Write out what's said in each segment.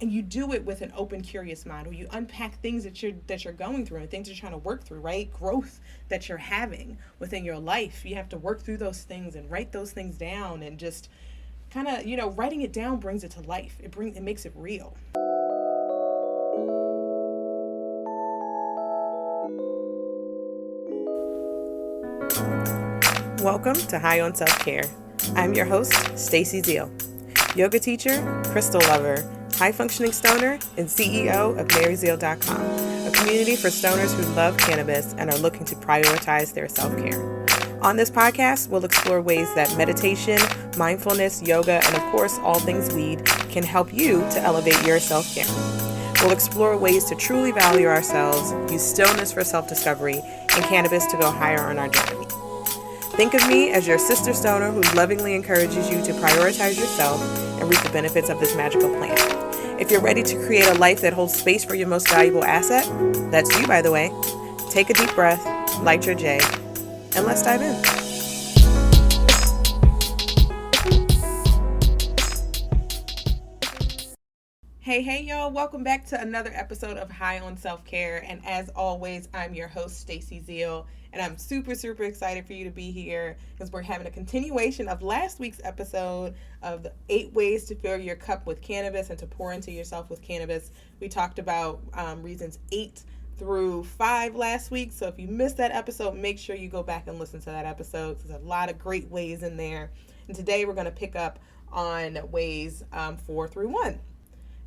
and you do it with an open, curious mind, or you unpack things that you're going through and things you're trying to work through, right? Growth that you're having within your life. You have to work through those things and write those things down, and just kind of, writing it down brings it to life. It makes it real. Welcome to High on Self Care. I'm your host, Stacy Zeal, yoga teacher, crystal lover, high functioning stoner, and CEO of MaryZeal.com, a community for stoners who love cannabis and are looking to prioritize their self care. On this podcast, we'll explore ways that meditation, mindfulness, yoga, and of course, all things weed can help you to elevate your self care. We'll explore ways to truly value ourselves, use stillness for self discovery, and cannabis to go higher on our journey. Think of me as your sister stoner who lovingly encourages you to prioritize yourself and reap the benefits of this magical plant. If you're ready to create a life that holds space for your most valuable asset, that's you, by the way, take a deep breath, light your J, and let's dive in. Hey, y'all. Welcome back to another episode of High on Self Care. And as always, I'm your host, Stacy Zeal. And I'm super, super excited for you to be here because we're having a continuation of last week's episode of the 8 ways to fill your cup with cannabis and to pour into yourself with cannabis. We talked about reasons 8 through 5 last week. So if you missed that episode, make sure you go back and listen to that episode. There's a lot of great ways in there. And today we're going to pick up on ways 4 through 1.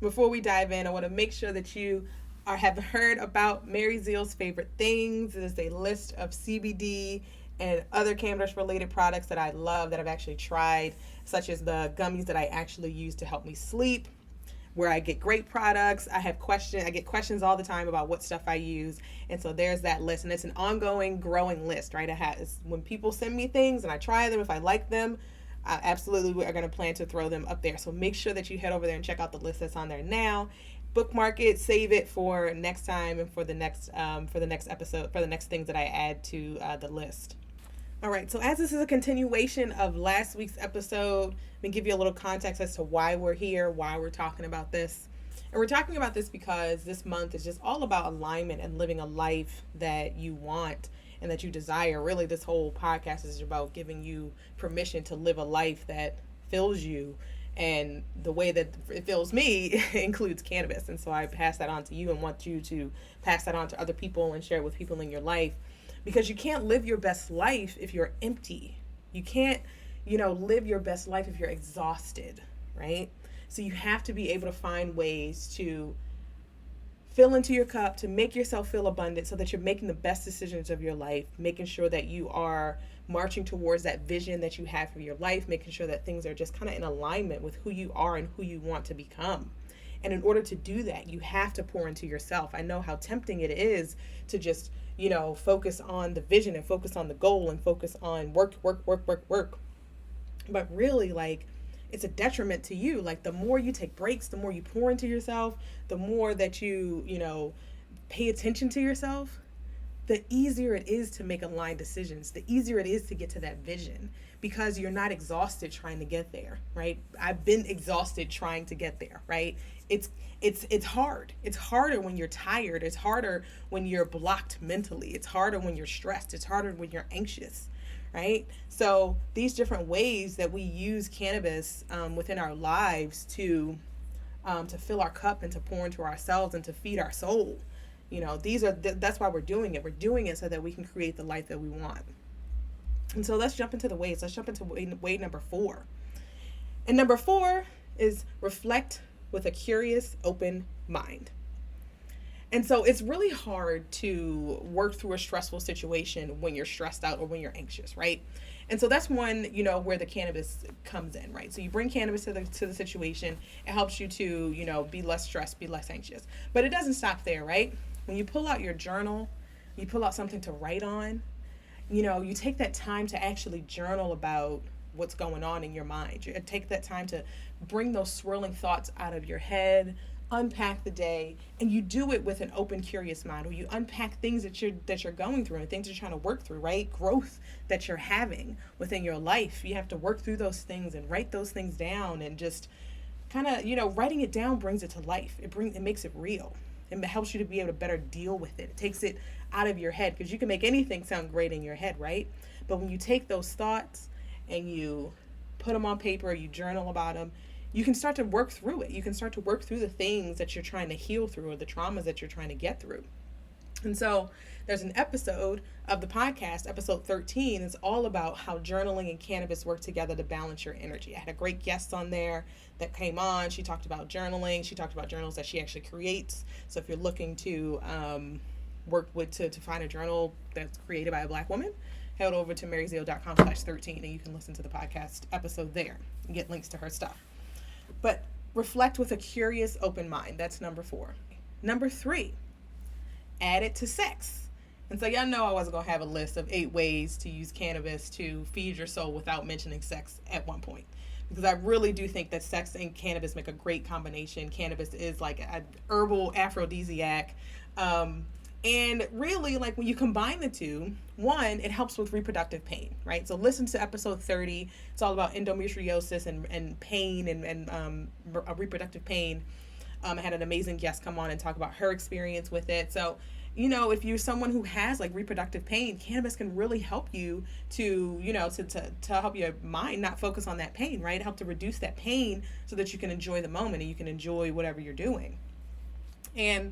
Before we dive in, I want to make sure that you have heard about Mary Zeal's favorite things. It is a list of CBD and other cannabis-related products that I love, that I've actually tried, such as the gummies that I actually use to help me sleep, where I get great products. I get questions all the time about what stuff I use, and so there's that list, and it's an ongoing, growing list, right? When people send me things and I try them, if I like them, absolutely we are going to plan to throw them up there. So make sure that you head over there and check out the list that's on there now. Bookmark it, save it for next time and for the next episode, for the next things that I add to the list. All right, so as this is a continuation of last week's episode, let me give you a little context as to why we're here, why we're talking about this. And we're talking about this because this month is just all about alignment and living a life that you want and that you desire. Really, this whole podcast is about giving you permission to live a life that fills you. And the way that it fills me includes cannabis. And so I pass that on to you and want you to pass that on to other people and share it with people in your life. Because you can't live your best life if you're empty. You can't, live your best life if you're exhausted, right? So you have to be able to find ways to fill into your cup, to make yourself feel abundant so that you're making the best decisions of your life, making sure that you are marching towards that vision that you have for your life, making sure that things are just kind of in alignment with who you are and who you want to become. And in order to do that, you have to pour into yourself. I know how tempting it is to just, focus on the vision and focus on the goal and focus on work. But really, it's a detriment to you. The more you take breaks, the more you pour into yourself, the more that you pay attention to yourself, the easier it is to make aligned decisions, the easier it is to get to that vision, because you're not exhausted trying to get there, right? I've been exhausted trying to get there, right? It's hard. It's harder when you're tired. It's harder when you're blocked mentally. It's harder when you're stressed. It's harder when you're anxious, right? So these different ways that we use cannabis within our lives to fill our cup and to pour into ourselves and to feed our soul. That's why we're doing it. We're doing it so that we can create the life that we want. And so let's jump into the ways. Let's jump into way number 4. And number 4 is reflect with a curious, open mind. And so it's really hard to work through a stressful situation when you're stressed out or when you're anxious, right? And so that's one, where the cannabis comes in, right? So you bring cannabis to the situation. It helps you to, be less stressed, be less anxious. But it doesn't stop there, right? When you pull out your journal, you pull out something to write on, you take that time to actually journal about what's going on in your mind. You take that time to bring those swirling thoughts out of your head, unpack the day, and you do it with an open, curious mind, where you unpack things that you're going through and things you're trying to work through, right? Growth that you're having within your life. You have to work through those things and write those things down and just kind of, writing it down brings it to life. It makes it real. It helps you to be able to better deal with it. It takes it out of your head, because you can make anything sound great in your head, right? But when you take those thoughts and you put them on paper, you journal about them, you can start to work through it. You can start to work through the things that you're trying to heal through, or the traumas that you're trying to get through. And so there's an episode of the podcast, episode 13, is all about how journaling and cannabis work together to balance your energy. I had a great guest on there that came on. She talked about journaling. She talked about journals that she actually creates. So if you're looking to work with to find a journal that's created by a Black woman, head over to maryzeal.com/13 and you can listen to the podcast episode there and get links to her stuff. But reflect with a curious, open mind. That's number 4. Number 3, add it to sex. And so y'all know I wasn't going to have a list of 8 ways to use cannabis to feed your soul without mentioning sex at one point. Because I really do think that sex and cannabis make a great combination. Cannabis is like an herbal aphrodisiac. And really, like, when you combine the two, one, it helps with reproductive pain, right? So listen to episode 30. It's all about endometriosis and pain and reproductive pain. I had an amazing guest come on and talk about her experience with it. So, if you're someone who has like reproductive pain, cannabis can really help you to help your mind not focus on that pain, right? Help to reduce that pain so that you can enjoy the moment and you can enjoy whatever you're doing. And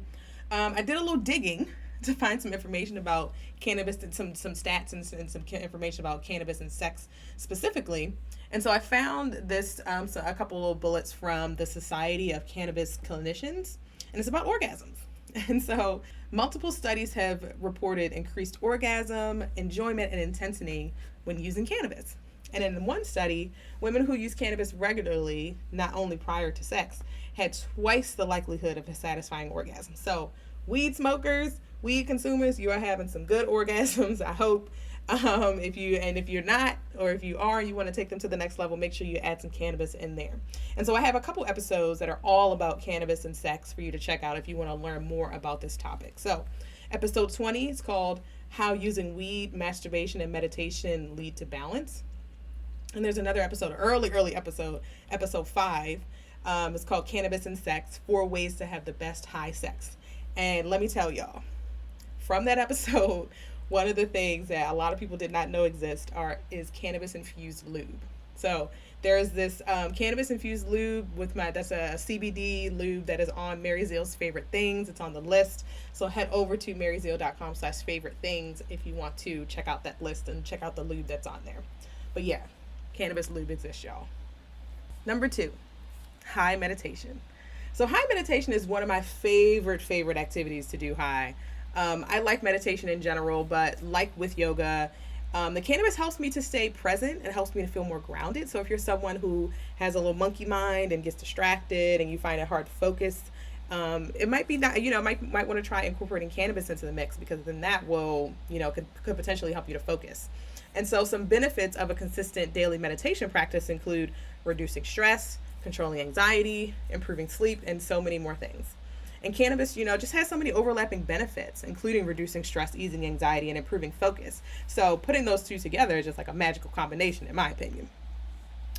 I did a little digging to find some information about cannabis, some stats and some information about cannabis and sex specifically. And so I found this, a couple little bullets from the Society of Cannabis Clinicians, and it's about orgasms. And so multiple studies have reported increased orgasm, enjoyment, and intensity when using cannabis. And in one study, women who use cannabis regularly, not only prior to sex, had twice the likelihood of a satisfying orgasm. So weed smokers, weed consumers, you are having some good orgasms, I hope. If you're not, or if you are, you want to take them to the next level, make sure you add some cannabis in there. And so I have a couple episodes that are all about cannabis and sex for you to check out if you want to learn more about this topic. So episode 20 is called How Using Weed, Masturbation, and Meditation Lead to Balance. And there's another episode, early episode, episode 5. It's called Cannabis and Sex, 4 Ways to Have the Best High Sex. And let me tell y'all, from that episode, one of the things that a lot of people did not know is cannabis infused lube. So there's this cannabis infused lube that's a CBD lube that is on Mary Zeal's favorite things. It's on the list. So head over to maryzeal.com/favorite things if you want to check out that list and check out the lube that's on there. But yeah, cannabis lube exists, y'all. Number 2, high meditation. So high meditation is one of my favorite activities to do high. I like meditation in general, but like with yoga, the cannabis helps me to stay present. It helps me to feel more grounded. So if you're someone who has a little monkey mind and gets distracted and you find it hard to focus, it might be not, might want to try incorporating cannabis into the mix, because then that will, could potentially help you to focus. And so some benefits of a consistent daily meditation practice include reducing stress, controlling anxiety, improving sleep, and so many more things. And cannabis, just has so many overlapping benefits, including reducing stress, easing anxiety, and improving focus. So putting those two together is just like a magical combination, in my opinion.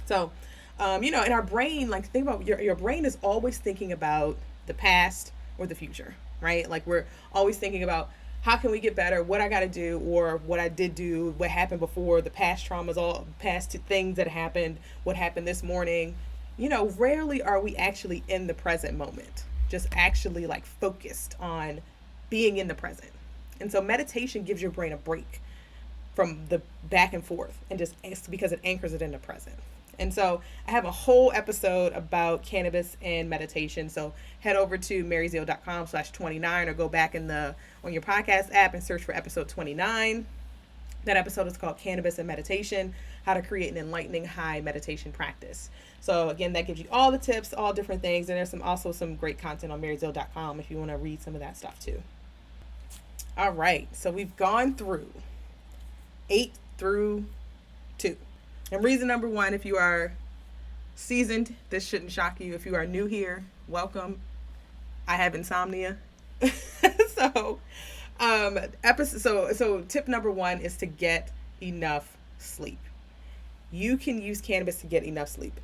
So, in our brain, like, think about your brain is always thinking about the past or the future, right? Like, we're always thinking about how can we get better, what I got to do, or what I did do, what happened before, the past traumas, all past things that happened, what happened this morning. Rarely are we actually in the present moment, just actually like focused on being in the present. And so meditation gives your brain a break from the back and forth, and just because it anchors it in the present. And so I have a whole episode about cannabis and meditation. So head over to maryzeal.com/29 or go back on your podcast app and search for episode 29. That episode is called Cannabis and Meditation, How to Create an Enlightening High Meditation Practice. So again, that gives you all the tips, all different things. And there's also some great content on maryzeal.com if you want to read some of that stuff too. All right. So we've gone through 8 through 2. And reason number 1, if you are seasoned, this shouldn't shock you. If you are new here, welcome. I have insomnia. So tip number 1 is to get enough sleep. You can use cannabis to get enough sleep.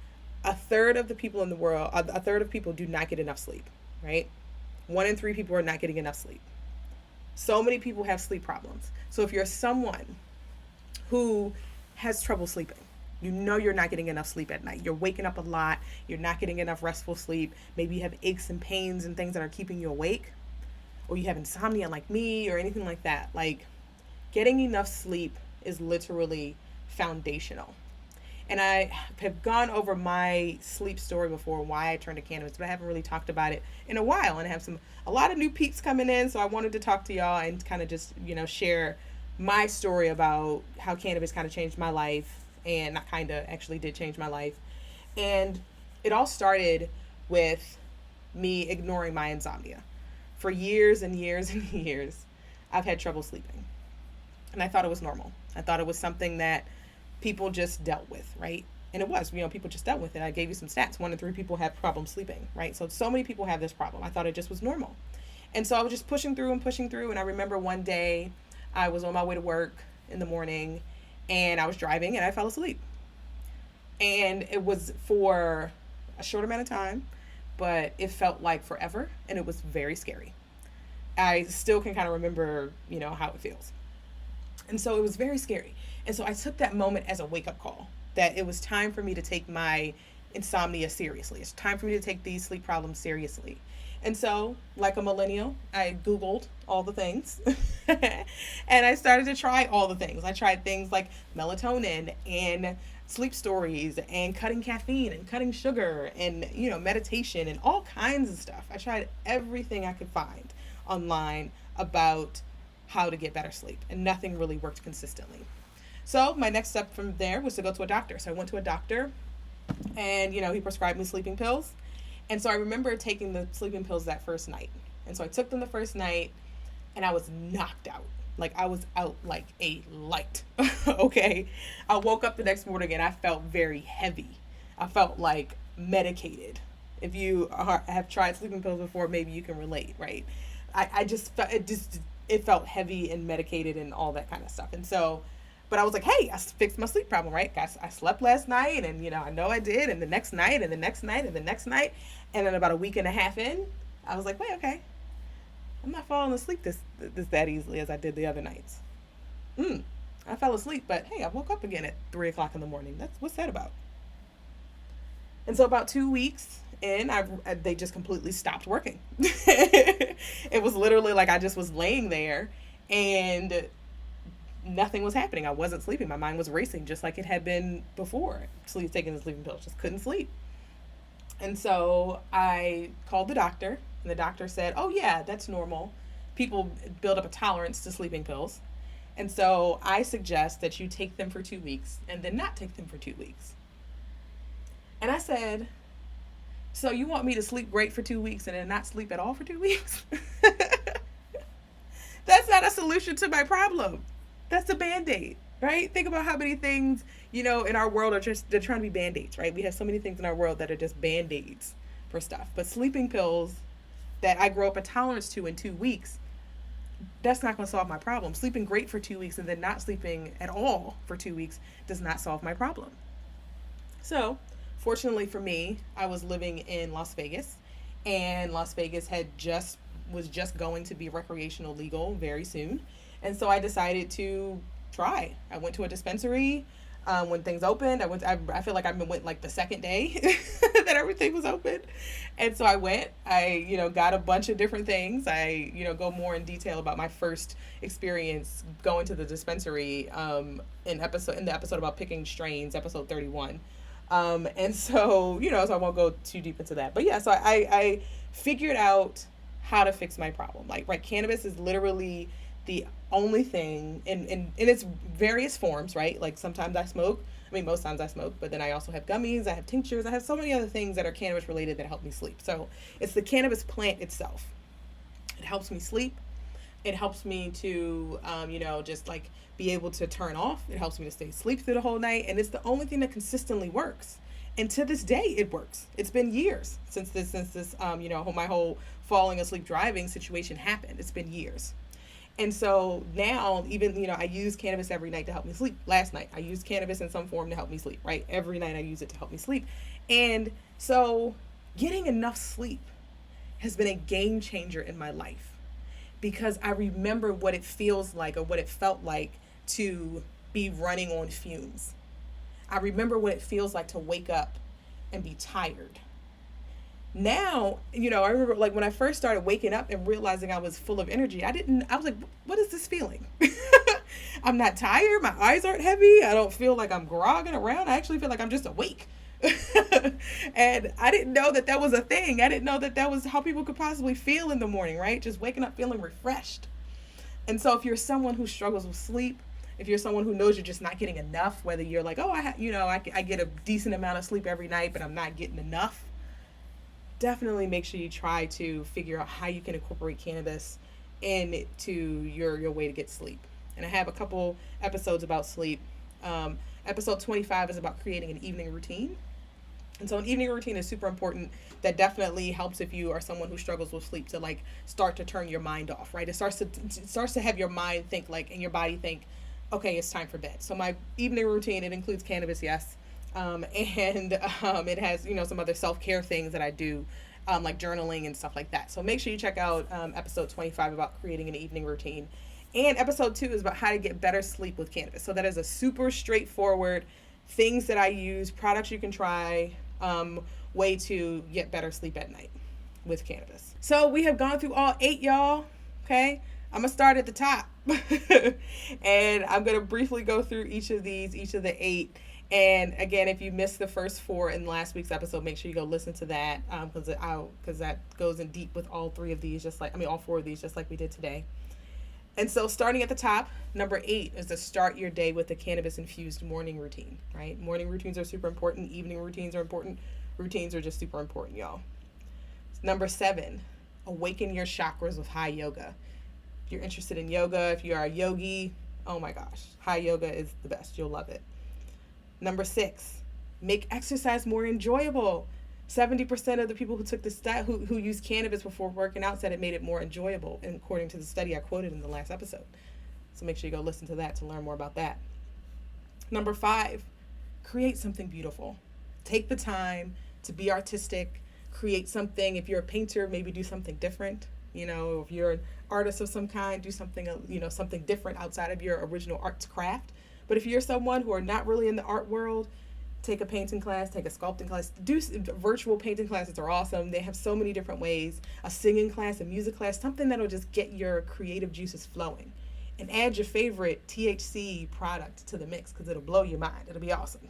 a third of the people in the world, a third of people do not get enough sleep, right? 1 in 3 people are not getting enough sleep. So many people have sleep problems. So if you're someone who has trouble sleeping, you know you're not getting enough sleep at night. You're waking up a lot. You're not getting enough restful sleep. Maybe you have aches and pains and things that are keeping you awake. Or you have insomnia like me or anything like that. Like, getting enough sleep is literally foundational. And I have gone over my sleep story before, why I turned to cannabis, but I haven't really talked about it in a while. And I have a lot of new peeps coming in, so I wanted to talk to y'all and kind of just, share my story about how cannabis kind of changed my life, and not kind of, actually did change my life. And it all started with me ignoring my insomnia. For years and years and years, I've had trouble sleeping. And I thought it was normal. I thought it was something that people just dealt with, right? And it was, people just dealt with it. I gave you some stats. 1 in 3 people have problems sleeping, right? So many people have this problem. I thought it just was normal. And so I was just pushing through. And I remember one day I was on my way to work in the morning, and I was driving and I fell asleep. And it was for a short amount of time, but it felt like forever, and it was very scary. I still can kind of remember, how it feels. And so it was very scary. And so I took that moment as a wake-up call, that it was time for me to take my insomnia seriously. It's time for me to take these sleep problems seriously. And so, like a millennial, I Googled all the things and I started to try all the things. I tried things like melatonin and sleep stories and cutting caffeine and cutting sugar and, meditation and all kinds of stuff. I tried everything I could find online about how to get better sleep, and nothing really worked consistently. So my next step from there was to go to a doctor. So I went to a doctor, and, he prescribed me sleeping pills. And so I remember taking the sleeping pills that first night. And so I took them the first night, and I was knocked out. Like, I was out like a light. Okay. I woke up the next morning and I felt very heavy. I felt like medicated. If you have tried sleeping pills before, maybe you can relate, right? I just felt, it felt heavy and medicated and all that kind of stuff. And so, but I was like, hey, I fixed my sleep problem, right? I slept last night, and, I know I did. And the next night, and the next night, and the next night. And then about a week and a half in, I was like, wait, okay. I'm not falling asleep this that easily as I did the other nights. I fell asleep, but hey, I woke up again at 3 o'clock in the morning. What's that about? And so about 2 weeks in, they just completely stopped working. It was literally like I just was laying there and nothing was happening. I wasn't sleeping. My mind was racing just like it had been before. Taking the sleeping pills, just couldn't sleep. And so I called the doctor, and the doctor said, oh yeah, that's normal. People build up a tolerance to sleeping pills. And so I suggest that you take them for 2 weeks and then not take them for 2 weeks. And I said, so you want me to sleep great for 2 weeks and then not sleep at all for 2 weeks? That's not a solution to my problem. That's a Band-Aid, right? Think about how many things, in our world they're trying to be Band-Aids, right? We have so many things in our world that are just Band-Aids for stuff. But sleeping pills that I grow up a tolerance to in 2 weeks, that's not going to solve my problem. Sleeping great for 2 weeks and then not sleeping at all for 2 weeks does not solve my problem. So, fortunately for me, I was living in Las Vegas, and Las Vegas was just going to be recreational legal very soon. And so I decided to try. I went to a dispensary when things opened. I feel like I went like the second day that everything was open. And so I went. I got a bunch of different things. I go more in detail about my first experience going to the dispensary in the episode about picking strains, episode 31. And so so I won't go too deep into that. But yeah, so I figured out how to fix my problem. Like, right, cannabis is literally the only thing in its various forms, right? Like, sometimes I smoke. I mean, most times I smoke, but then I also have gummies, I have tinctures, I have so many other things that are cannabis related that help me sleep. So it's the cannabis plant itself. It helps me sleep. It helps me to, just like be able to turn off. It helps me to stay asleep through the whole night. And it's the only thing that consistently works. And to this day, it works. It's been years since this, my whole falling asleep driving situation happened. It's been years. And so now, even, I use cannabis every night to help me sleep. Last night, I used cannabis in some form to help me sleep, right? Every night I use it to help me sleep. And so getting enough sleep has been a game changer in my life, because I remember what it feels like, or what it felt like, to be running on fumes. I remember what it feels like to wake up and be tired. Now, I remember, like, when I first started waking up and realizing I was full of energy, I was like, what is this feeling? I'm not tired. My eyes aren't heavy. I don't feel like I'm grogging around. I actually feel like I'm just awake. And I didn't know that that was a thing. I didn't know that that was how people could possibly feel in the morning, right? Just waking up feeling refreshed. And so if you're someone who struggles with sleep, if you're someone who knows you're just not getting enough, whether you're like, oh, I get a decent amount of sleep every night, but I'm not getting enough, definitely make sure you try to figure out how you can incorporate cannabis into your way to get sleep. And I have a couple episodes about sleep. Episode 25 is about creating an evening routine. And so an evening routine is super important. That definitely helps if you are someone who struggles with sleep, to like start to turn your mind off, right? It starts to have your mind think, like, and your body think, okay, it's time for bed. So my evening routine, it includes cannabis, yes. And it has, some other self-care things that I do, like journaling and stuff like that. So make sure you check out episode 25 about creating an evening routine. And episode 2 is about how to get better sleep with cannabis. So that is a super straightforward things that I use, products you can try, way to get better sleep at night with cannabis. So we have gone through all 8, y'all. Okay. I'm going to start at the top. And I'm going to briefly go through each of the 8. And again, if you missed the first 4 in last week's episode, make sure you go listen to that, because that goes in deep with all 4 of these, just like we did today. And so starting at the top, number 8 is to start your day with a cannabis-infused morning routine, right? Morning routines are super important. Evening routines are important. Routines are just super important, y'all. Number 7, awaken your chakras with high yoga. If you're interested in yoga, if you are a yogi, oh my gosh, high yoga is the best. You'll love it. Number 6, make exercise more enjoyable. 70% of the people who took the who used cannabis before working out said it made it more enjoyable, and according to the study I quoted in the last episode. So make sure you go listen to that to learn more about that. Number 5, create something beautiful. Take the time to be artistic, create something. If you're a painter, maybe do something different. If you're an artist of some kind, do something, something different outside of your original arts craft. But if you're someone who are not really in the art world, take a painting class, take a sculpting class, do virtual painting classes are awesome. They have so many different ways. A singing class, a music class, something that'll just get your creative juices flowing. And add your favorite THC product to the mix, because it'll blow your mind. It'll be awesome.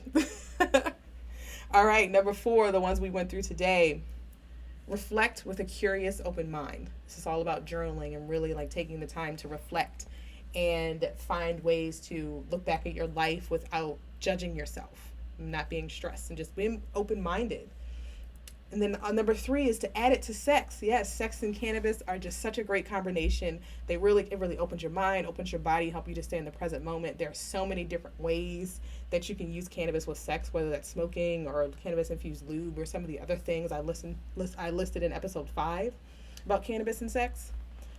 All right, number 4, the ones we went through today. Reflect with a curious, open mind. This is all about journaling and really like taking the time to reflect and find ways to look back at your life without judging yourself, not being stressed, and just being open-minded. And then number 3 is to add it to sex. Yes, sex and cannabis are just such a great combination. It really opens your mind, opens your body, help you to stay in the present moment. There are so many different ways that you can use cannabis with sex, whether that's smoking or cannabis-infused lube or some of the other things I listed in episode 5 about cannabis and sex.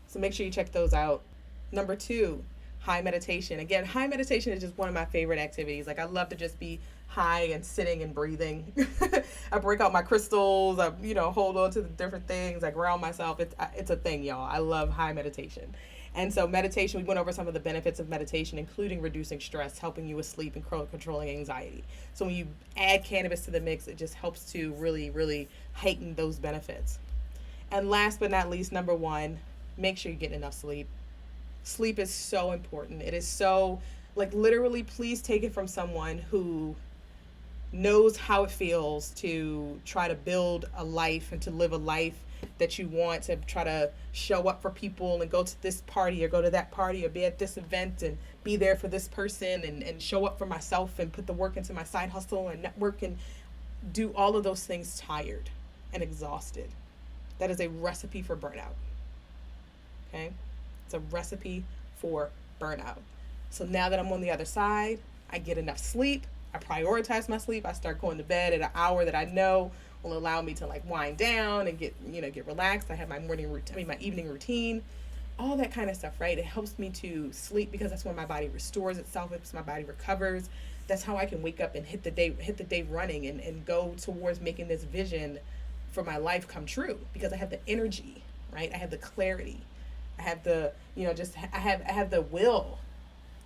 So make sure you check those out. Number 2, high meditation. Again, high meditation is just one of my favorite activities. Like, I love to just be high and sitting and breathing. I break out my crystals. I, hold on to the different things. I ground myself. It's a thing, y'all. I love high meditation. And so meditation, we went over some of the benefits of meditation, including reducing stress, helping you with sleep, and controlling anxiety. So when you add cannabis to the mix, it just helps to really, really heighten those benefits. And last but not least, number 1, make sure you get enough sleep. Sleep is so important. It is so, like, literally, please take it from someone who knows how it feels to try to build a life and to live a life that you want, to try to show up for people and go to this party or go to that party or be at this event and be there for this person and show up for myself and put the work into my side hustle and network and do all of those things tired and exhausted. That is a recipe for burnout. Okay? It's a recipe for burnout. So now that I'm on the other side, I get enough sleep. I prioritize my sleep. I start going to bed at an hour that I know will allow me to like wind down and get relaxed. I have my evening routine. all that kind of stuff, right? It helps me to sleep because that's when my body restores itself, it's my body recovers. That's how I can wake up and hit the day running and go towards making this vision for my life come true, because I have the energy, right? I have the clarity. I have the, I have the will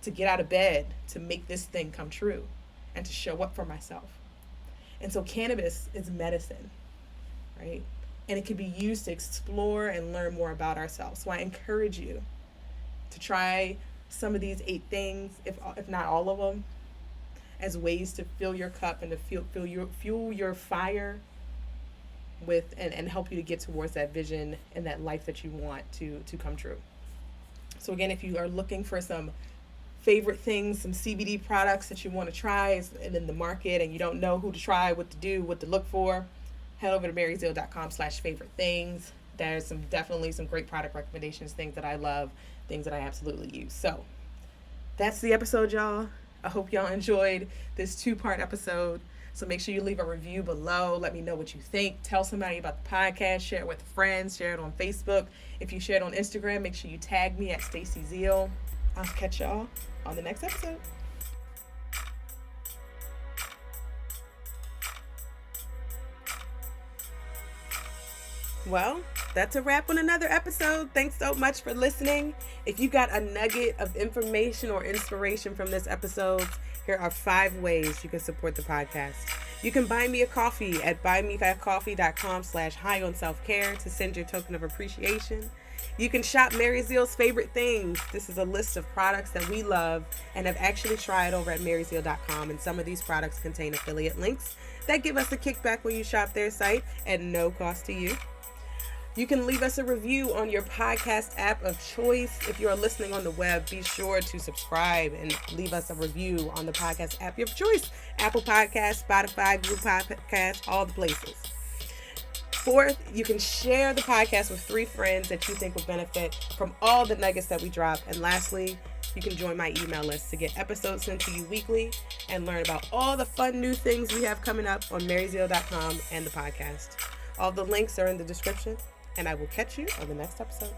to get out of bed to make this thing come true and to show up for myself. And so cannabis is medicine, right? And it can be used to explore and learn more about ourselves. So I encourage you to try some of these 8 things, if not all of them, as ways to fill your cup and to fuel your fire with and help you to get towards that vision and that life that you want to come true. So again, if you are looking for some favorite things, some CBD products that you want to try and in the market and you don't know who to try, what to do, what to look for, head over to maryzeal.com/favorite things. There's definitely some great product recommendations, things that I love, things that I absolutely use. So that's the episode, y'all. I hope y'all enjoyed this 2-part episode. So make sure you leave a review below. Let me know what you think. Tell somebody about the podcast. Share it with friends. Share it on Facebook. If you share it on Instagram, make sure you tag me at Stacey Zeal. I'll catch y'all on the next episode. Well, that's a wrap on another episode. Thanks so much for listening. If you got a nugget of information or inspiration from this episode, here are 5 ways you can support the podcast. You can buy me a coffee at buymeacoffee.com/high-on-self-care to send your token of appreciation. You can shop Mary Zeal's favorite things. This is a list of products that we love and have actually tried over at maryzeal.com, and some of these products contain affiliate links that give us a kickback when you shop their site at no cost to you. You can leave us a review on your podcast app of choice. If you are listening on the web, be sure to subscribe and leave us a review on the podcast app of choice. Apple Podcasts, Spotify, Google Podcasts, all the places. 4th, you can share the podcast with 3 friends that you think would benefit from all the nuggets that we drop. And lastly, you can join my email list to get episodes sent to you weekly and learn about all the fun new things we have coming up on maryzeal.com and the podcast. All the links are in the description, and I will catch you on the next episode.